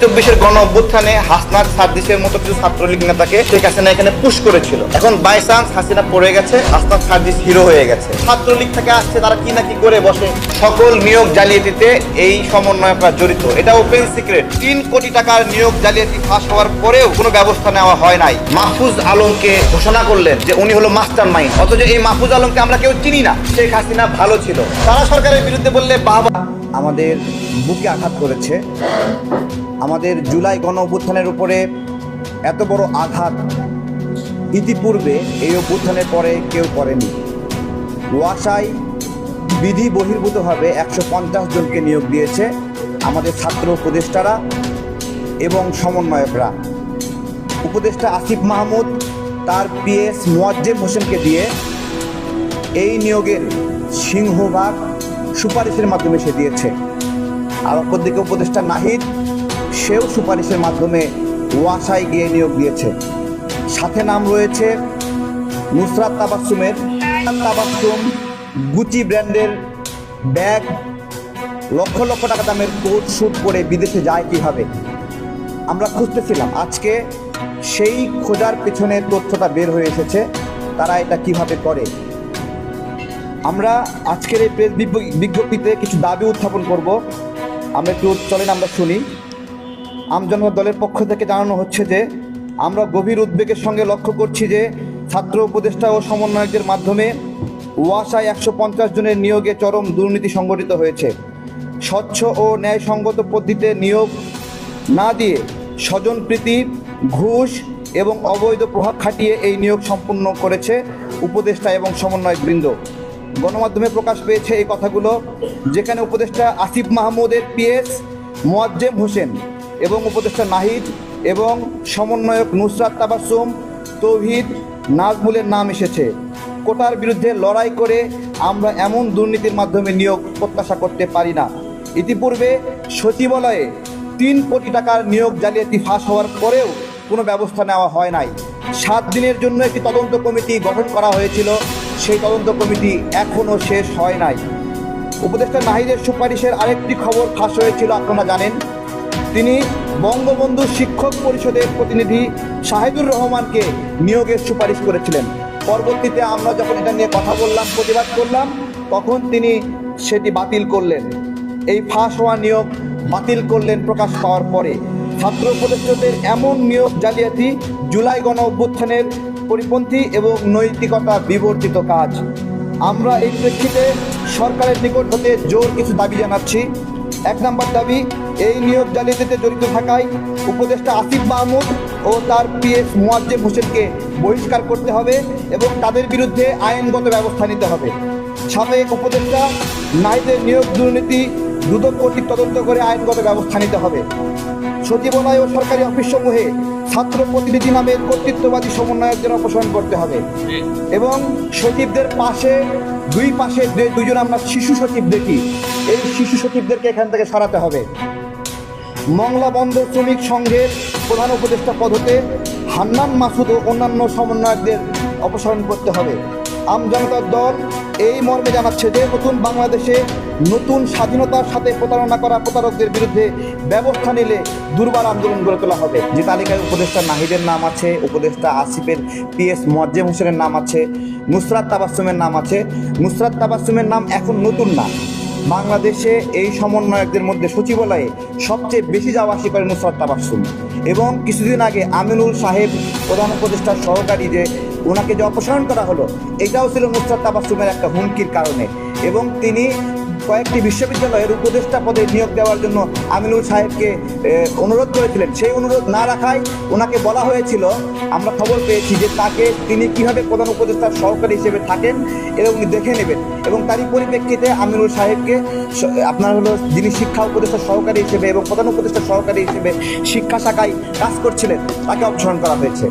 চব্বিশের গণ অভ্যুত্থানে হাসনাত সার্জিসের মতো কিছু ছাত্রলীগ নেতাকে শেখ হাসিনা এখানে পুশ করেছিল। এখন বাই চান্স হাসিনা পড়ে গেছে, হাসনাত সার্জিস হিরো হয়ে গেছে। ছাত্রলীগ থেকে আসছে, তারা কি না কি করে বসে। সকল নিয়োগ জালিয়াতিতে এই সমন্বয়করা জড়িত, এটা ওপেন সিক্রেট। 3 কোটি টাকার নিয়োগ জালিয়াতি ফাঁস হওয়ার পরেও কোনো ব্যবস্থা নেওয়া হয় নাই। মাহফুজ আলমকে ঘোষণা করলেন যে উনি হলো মাস্টার মাইন্ড, অথচ এই মাহফুজ আলমকে আমরা কেউ চিনি না। শেখ হাসিনা ভালো ছিল, তারা সরকারের বিরুদ্ধে বললে বাবা। আমাদের বুকে আঘাত করেছে। আমাদের জুলাই গণ অভ্যুত্থানের উপরে এত বড় আঘাত ইতিপূর্বে এই অভ্যুত্থানের পরে কেউ করেনি। ওয়াসায় বিধি বহির্ভূতভাবে 150 জনকে নিয়োগ দিয়েছে আমাদের ছাত্র উপদেষ্টারা এবং সমন্বয়করা। উপদেষ্টা আসিফ মাহমুদ তার পিএস মোয়াজ্জেম হোসেনকে দিয়ে এই নিয়োগের সিংহভাগ সুপারিশের মাধ্যমে সে দিয়েছে। আর অপরদিকে উপদেষ্টা নাহিদ, সেও সুপারিশের মাধ্যমে ওয়াসায় গিয়ে নিয়োগ দিয়েছে। সাথে নাম রয়েছে নুসরাত তাবাসসুমের। তাবাসসুম গুচি ব্র্যান্ডের ব্যাগ, লক্ষ লক্ষ টাকা দামের কোট শ্যুট পরে বিদেশে যায় কিভাবে, আমরা খুঁজতেছিলাম। আজকে সেই খোঁজার পেছনে তথ্যটা বের হয়ে এসেছে, তারা এটা কিভাবে করে। আমরা আজকের এই প্রেস বিজ্ঞপ্তিতে কিছু দাবি উত্থাপন করব। আমরা একটু চলেন আমরা শুনি। আমজনতা দলের পক্ষ থেকে জানানো হচ্ছে যে আমরা গভীর উদ্বেগের সঙ্গে লক্ষ্য করছি যে ছাত্র উপদেষ্টা ও সমন্বয়কদের মাধ্যমে ওয়াসায় 150 জনের নিয়োগে চরম দুর্নীতি সংগঠিত হয়েছে। স্বচ্ছ ও ন্যায়সঙ্গত পদ্ধতিতে নিয়োগ না দিয়ে স্বজনপ্রীতি, ঘুষ এবং অবৈধ প্রভাব খাটিয়ে এই নিয়োগ সম্পন্ন করেছে উপদেষ্টা এবং সমন্বয়কবৃন্দ। গণমাধ্যমে প্রকাশ পেয়েছে এই কথাগুলো, যেখানে উপদেষ্টা আসিফ মাহমুদের পিএস মোয়াজ্জেম হোসেন এবং উপদেষ্টা নাহিদ এবং সমন্বয়ক নুসরাত তাবাসসুম, তৌহিদ, নাজমুলের নাম এসেছে। কোটার বিরুদ্ধে লড়াই করে আমরা এমন দুর্নীতির মাধ্যমে নিয়োগ প্রত্যাশা করতে পারি না। ইতিপূর্বে সচিবালয়ে 3 কোটি টাকার নিয়োগ জালিয়াতি ফাঁস হওয়ার পরেও কোনো ব্যবস্থা নেওয়া হয় নাই। 7 দিনের জন্য একটি তদন্ত কমিটি গঠন করা হয়েছিল, সেই তদন্ত কমিটি এখনও শেষ হয় নাই। উপদেষ্টা নাহিদের সুপারিশের আরেকটি খবর ফাঁস হয়েছিল, আপনারা জানেন। তিনি বঙ্গবন্ধু শিক্ষক পরিষদের প্রতিনিধি শাহিদুর রহমানকে নিয়োগের সুপারিশ করেছিলেন। পরবর্তীতে আমরা যখন এটা নিয়ে কথা বললাম, প্রতিবাদ করলাম, তখন তিনি সেটি বাতিল করলেন। এই ফাঁস হওয়া নিয়োগ বাতিল করলেন প্রকাশ পাওয়ার পরে। ছাত্র উপদেষ্টাদের এমন নিয়োগ জালিয়াতি জুলাই গণ অভ্যুত্থানের পরিপন্থী এবং নৈতিকতা বিবর্জিত কাজ। আমরা এই প্রেক্ষিতে সরকারের নিকট হতে জোর কিছু দাবি জানাচ্ছি। 1 নম্বর দাবি, এই নিয়োগ জালিয়াতিতে জড়িত থাকায় উপদেষ্টা আসিফ মাহমুদ ও তার পিএস মোয়াজ্জেম হোসেনকে বহিষ্কার করতে হবে এবং তাদের বিরুদ্ধে আইনগত ব্যবস্থা নিতে হবে। সাবেক উপদেষ্টা নাহিদের নিয়োগ দুর্নীতি দ্রুত কর্তৃক তদন্ত করে আইনগত ব্যবস্থা নিতে হবে। সচিবালয় ও সরকারি অফিসসমূহে ছাত্র প্রতিনিধি নামের কর্তৃত্ববাদী সমন্বয়কদের অপসারণ করতে হবে এবং সচিবদের পাশে দুই পাশে দুজন আমরা শিশু সচিব দেখি, এই শিশু সচিবদেরকে এখান থেকে সরাতে হবে। মংলা বন্দর শ্রমিক সংঘের প্রধান উপদেষ্টা পদ হতে হান্নান মাসুদ ও অন্যান্য সমন্বয়কদের অপসারণ করতে হবে। আমজনতার দল এই মর্মে জানাচ্ছে যে নতুন বাংলাদেশে নতুন স্বাধীনতার সাথে প্রতারণা করা প্রতারকদের বিরুদ্ধে ব্যবস্থা নিলে দুর্বার আন্দোলন গড়ে তোলা হবে। যে তালিকায় উপদেষ্টা নাহিদের নাম আছে, উপদেষ্টা আসিফের পিএস মোয়াজ্জেম হোসেনের নাম আছে, নুসরাত তাবাসসুমের নাম আছে। নুসরাত তাবাসসুমের নাম এখন নতুন না। বাংলাদেশে এই সমন্বয়কদের মধ্যে সচিবালয়ে সবচেয়ে বেশি যাওয়া আসি করে নুসরাত তাবাসসুম। এবং কিছুদিন আগে আমিনুল সাহেব প্রধান উপদেষ্টার সহকারী যে ওনাকে যে অপসারণ করা হলো, এটাও ছিল নুসরাত তাবাসসুমের একটা হুমকির কারণে। এবং তিনি কয়েকটি বিশ্ববিদ্যালয়ের উপদেষ্টা পদে নিয়োগ দেওয়ার জন্য আমিনুল সাহেবকে অনুরোধ করেছিলেন। সেই অনুরোধ না রাখায় ওনাকে বলা হয়েছিল, আমরা খবর পেয়েছি যে তিনি কীভাবে প্রধান উপদেষ্টার সহকারী হিসেবে থাকেন এবং উনি দেখে নেবেন। এবং তারই পরিপ্রেক্ষিতে আমিনুল সাহেবকে যিনি শিক্ষা উপদেষ্টার সহকারী হিসেবে এবং প্রধান উপদেষ্টার সহকারী হিসেবে শিক্ষা শাখায় কাজ করছিলেন, তাকে অপসারণ করা হয়েছে।